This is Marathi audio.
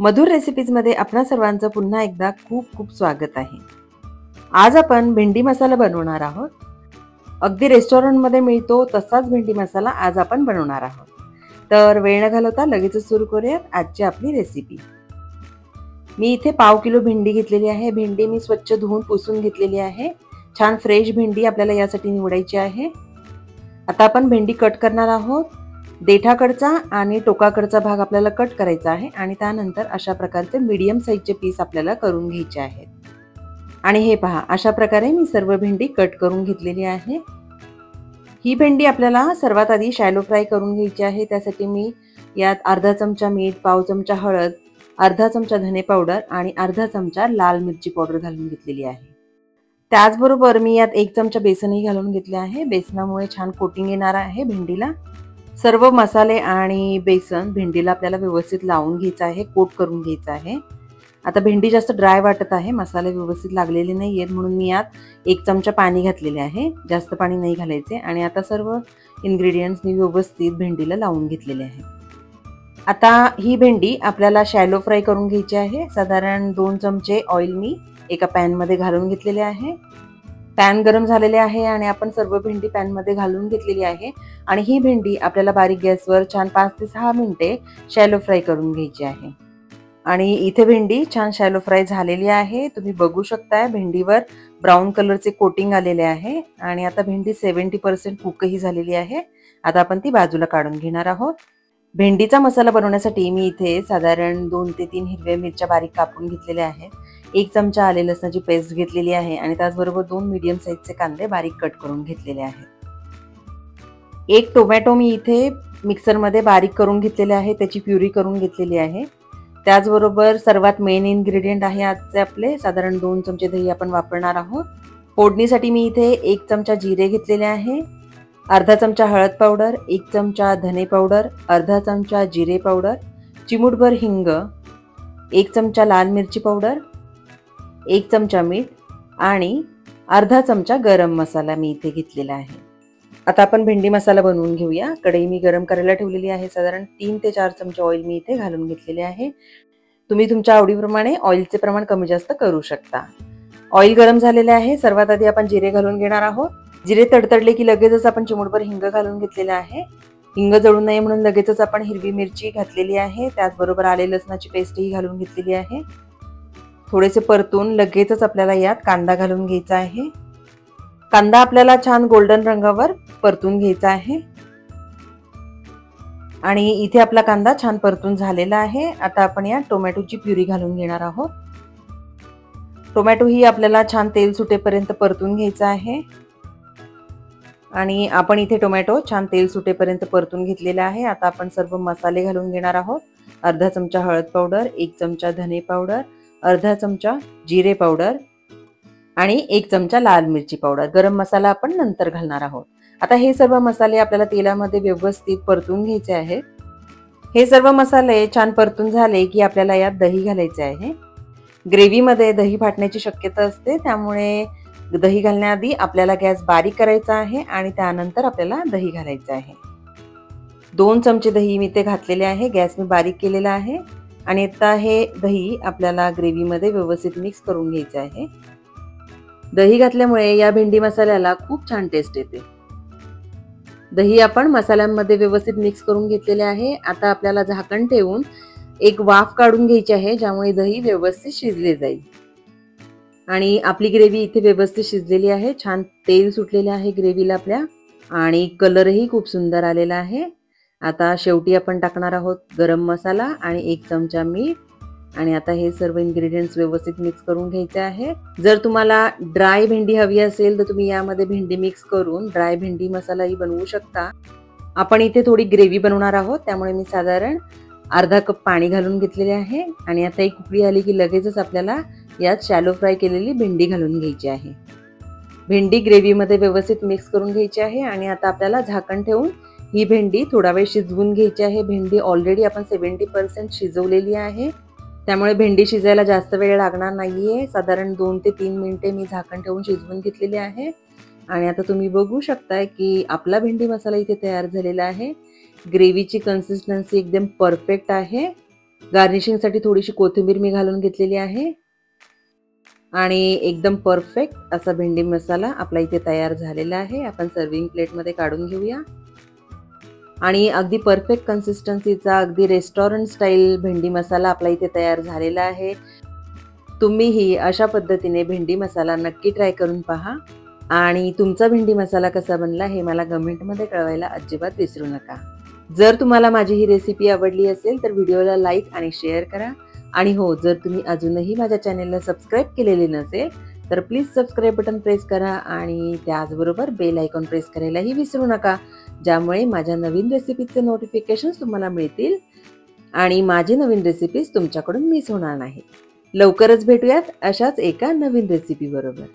मधुर रेसिपीजमध्ये आपणा सर्वांचं पुन्हा एकदा खूप खूप स्वागत आहे। आज आपण भेंडी मसाला बनवणार आहोत। अगदी रेस्टॉरंटमध्ये मिळतो तसाच भेंडी मसाला आज आपण बनवणार आहोत। तर वेळ न घालवता लगेच सुरू करूयात आजची आपली रेसिपी। मी इथे पाव किलो भेंडी घेतलेली आहे। भेंडी मी स्वच्छ धुवून पुसून घेतलेली आहे। छान फ्रेश भेंडी आपल्याला यासाठी निवडायची आहे। आता आपण भेंडी कट करणार आहोत। देठाकडचा आणि टोकाकडचा भाग आपल्याला कट करायचा आहे आणि त्यानंतर अशा प्रकारचे मीडियम साइजचे पीस आपल्याला करून घ्यायचे आहेत। आणि हे पहा, अशा प्रकारे मी सर्व भेंडी कट करून घेतलेली आहे। ही भेंडी आपल्याला सर्वात आधी शॅलो फ्राय करून घ्यायची आहे। त्यासाठी मी यात अर्धा चमचा मीठ, पाव चमचा हळद, अर्धा चमचा धने पावडर आणि अर्धा चमचा लाल मिरची पावडर घालून घेतलेली आहे। त्याचबरोबर मी यात 1 चमचा बेसनही घालून घेतले आहे। बेसनामुळे छान कोटिंग येणार आहे भेंडीला। सर्व मसाले आणि बेसन भेंडीला आपल्याला व्यवस्थित लावून घ्यायचं आहे, कोट करून घ्यायचं आहे। आता भेंडी जास्त ड्राय वाटत आहे, मसाले व्यवस्थित लागलेले नाहीयेत, म्हणून मी यात 1 चमचा पाणी घातलेले आहे। जास्त पाणी नाही घालायचे। आणि आता सर्व इन्ग्रेडियंट्स मी व्यवस्थित भेंडीला लावून घेतलेले आहे। आता ही भेंडी आपल्याला शॅलो फ्राय करून घ्यायची आहे। साधारण 2 चमचे ऑइल मी एका पॅन मध्ये घालून घेतलेले आहे। पॅन गरम झालेले आहे आणि आपण सर्व भेंडी पॅन मध्ये घालून घेतलेली आहे। आणि ही भेंडी आपल्याला बारीक गॅसवर छान 5 ते 6 मिनिटे शॅलो फ्राय करून घ्यायची आहे। आणि इथे भेंडी छान शॅलो फ्राय झालेली आहे। तुम्ही बघू शकता भेंडीवर ब्राऊन कलरचे कोटिंग आलेले आहे। आणि आता भेंडी 70% कुकही झालेली आहे। आता आपण ती बाजूला काढून घेणार आहोत। भेंडीचा मसाला बनवण्यासाठी मी इथे साधारण 2 ते 3 हिरव्या मिरच्या बारीक कापून घेतलेल्या आहेत। 1 चमचा आले लसणाची पेस्ट घेतलेली आहे आणि त्याचबरोबर 2 मीडियम साइजचे कांदे बारीक कट करून घेतलेले आहेत। 1 टोमॅटो मी इथे मिक्सर मध्ये बारीक करून घेतलेले आहे, त्याची प्युरी करून घेतलेली आहे। त्याचबरोबर सर्वात मेन इन्ग्रेडियंट आहे आजचे आपले साधारण 2 चमचे दही आपण वापरणार आहोत। फोडणीसाठी मी इथे 1 चमचा जिरे घेतलेले आहे, अर्धा चमचा हळद पावडर, 1 चमचा धने पावडर, अर्धा चमचा जिरे पावडर, चिमूटभर हिंग, 1 चमचा लाल मिरची पावडर, 1 चमचा मीठ आणि अर्धा चमचा गरम मसाला मी इथे घेतलेला आहे। आता आपण भेंडी मसाला बनवून घेऊया। कढई मी गरम करायला ठेवलेली आहे। साधारण 3 ते 4 चमचे ऑइल मी इथे घालून घेतलेले आहे। तुम्ही तुमच्या आवडीप्रमाणे ऑइलचे प्रमाण कमी जास्त करू शकता। ऑइल गरम झालेले आहे। सर्वात आधी आपण जिरे घालून घेणार आहोत। जिरे तडतडले की लगेचच आपण चिमूटभर हिंग घालून घेतलेले आहे। हिंग जळू नये म्हणून लगेचच आपण हिरवी मिरची घातलेली आहे। त्याचबरोबर आले लसणाची पेस्टही घालून घेतलेली आहे। थोडेसे परतून लगेचच आपल्याला यात कांदा घालून घ्यायचा आहे। कांदा आपल्याला छान गोल्डन रंगावर परतून घ्यायचा आहे। आणि इथे आपला कांदा छान परतून झालेला आहे। आता आपण यात टोमॅटोची प्युरी घालून घेणार आहोत। टोमॅटो ही आपल्याला छान तेल सुटेपर्यंत परतून घ्यायचा आहे। आणि आपण इथे टोमॅटो छान तेल सुटेपर्यंत परतून घेतलेला आहे। आता आपण सर्व मसाले घालून घेणार आहोत। अर्धा चमचा हळद पावडर, 1 चमचा धने पावडर, अर्धा चमचा जिरे पावडर आणि 1 चमचा लाल मिरची पावडर। गरम मसाला आपण नंतर घालणार आहोत। आता हे सर्व मसाले आपल्याला तेलामध्ये व्यवस्थित परतून घ्यायचे आहेत। हे सर्व मसाले छान परतून झाले की आपल्याला यात दही घालायचे आहे। ग्रेव्हीमध्ये दही फाटण्याची शक्यता असते, त्यामुळे दही घालण्याआधी आपल्याला गॅस बारीक करायचा आहे आणि त्यानंतर आपल्याला दही घालायचं आहे। 2 चमचे दही मी ते घातलेले आहे। गॅस मी बारीक केलेला आहे। आणि आता हे दही आपल्याला ग्रेव्हीमध्ये व्यवस्थित मिक्स करून घ्यायचे आहे। दही घातल्यामुळे या भेंडी मसाल्याला खूप छान टेस्ट येते। दही आपण मसाल्यांमध्ये व्यवस्थित मिक्स करून घेतलेले आहे। आता आपल्याला झाकण ठेवून एक वाफ काढून घ्यायची आहे, ज्यामुळे दही व्यवस्थित शिजले जाईल। आणि आपली ग्रेव्ही इथे व्यवस्थित शिजलेली आहे। छान तेल सुटलेले आहे ग्रेव्हीला आपल्या आणि कलरही खूप सुंदर आलेला आहे। आता शेवटी आपण टाकणार आहोत गरम मसाला आणि 1 चमचा मीठ। आणि आता हे सर्व इन्ग्रेडियंट्स व्यवस्थित मिक्स करून घ्यायचे आहे। जर तुम्हाला ड्राय भेंडी हवी असेल तर तुम्ही यामध्ये भेंडी मिक्स करून ड्राय भेंडी मसालाही बनवू शकता। आपण इथे थोडी ग्रेव्ही बनवणार आहोत, त्यामुळे मी साधारण अर्धा कप पाणी घालून घेतलेले आहे। आणि आता एक उकळी आली की लगेचच आपल्याला यात शॅलो फ्राय केलेली भेंडी घालून घ्यायची आहे। भेंडी ग्रेव्हीमध्ये व्यवस्थित मिक्स करून घ्यायची आहे। आणि आता आपल्याला झाकण ठेवून ही भेंडी थोडा वेळ शिजवून घ्यायची आहे। भेंडी ऑलरेडी आपण 70% शिजवलेली आहे, त्यामुळे भेंडी शिजायला जास्त वेळ लागणार नाहीये। साधारण 2 ते 3 मिनिटे मी झाकण ठेवून शिजवून घेतलेली आहे। आणि आता तुम्ही बघू शकताय की आपला भेंडी मसाला इथे तयार झालेला आहे। ग्रेव्हीची कन्सिस्टन्सी एकदम परफेक्ट आहे। गार्निशिंगसाठी थोडीशी कोथिंबीर मी घालून घेतलेली आहे आणि एकदम परफेक्ट असा भेंडी मसाला आपला इथे तयार झालेला आहे. आपण सर्विंग प्लेटमध्ये काढून घेऊया. आणि अगदी परफेक्ट कन्सिस्टन्सीचा अगदी रेस्टॉरंट स्टाईल भेंडी मसाला आपला इथे तयार झालेला आहे. तुम्हीही अशा पद्धतीने भेंडी मसाला नक्की ट्राय करून पहा आणि तुमचा भेंडी मसाला कसा बनला हे मला कमेंटमध्ये कळवायला अजिबात विसरू नका. जर तुम्हाला माझी ही रेसिपी आवडली असेल तर व्हिडिओला लाईक आणि शेअर करा. आणि हो, जर तुम्ही अजूनही माझ्या चॅनेलला सबस्क्राईब केलेले नसेल तर प्लीज सबस्क्राईब बटन प्रेस करा आणि त्याचबरोबर बेल आयकॉन प्रेस करायलाही विसरू नका, ज्यामुळे माझ्या नवीन रेसिपीचे नोटिफिकेशन्स तुम्हाला मिळतील आणि माझे नवीन रेसिपीज तुमच्याकडून मिस होणार नाही. लवकरच भेटूयात अशाच एका नवीन रेसिपी बरोबर.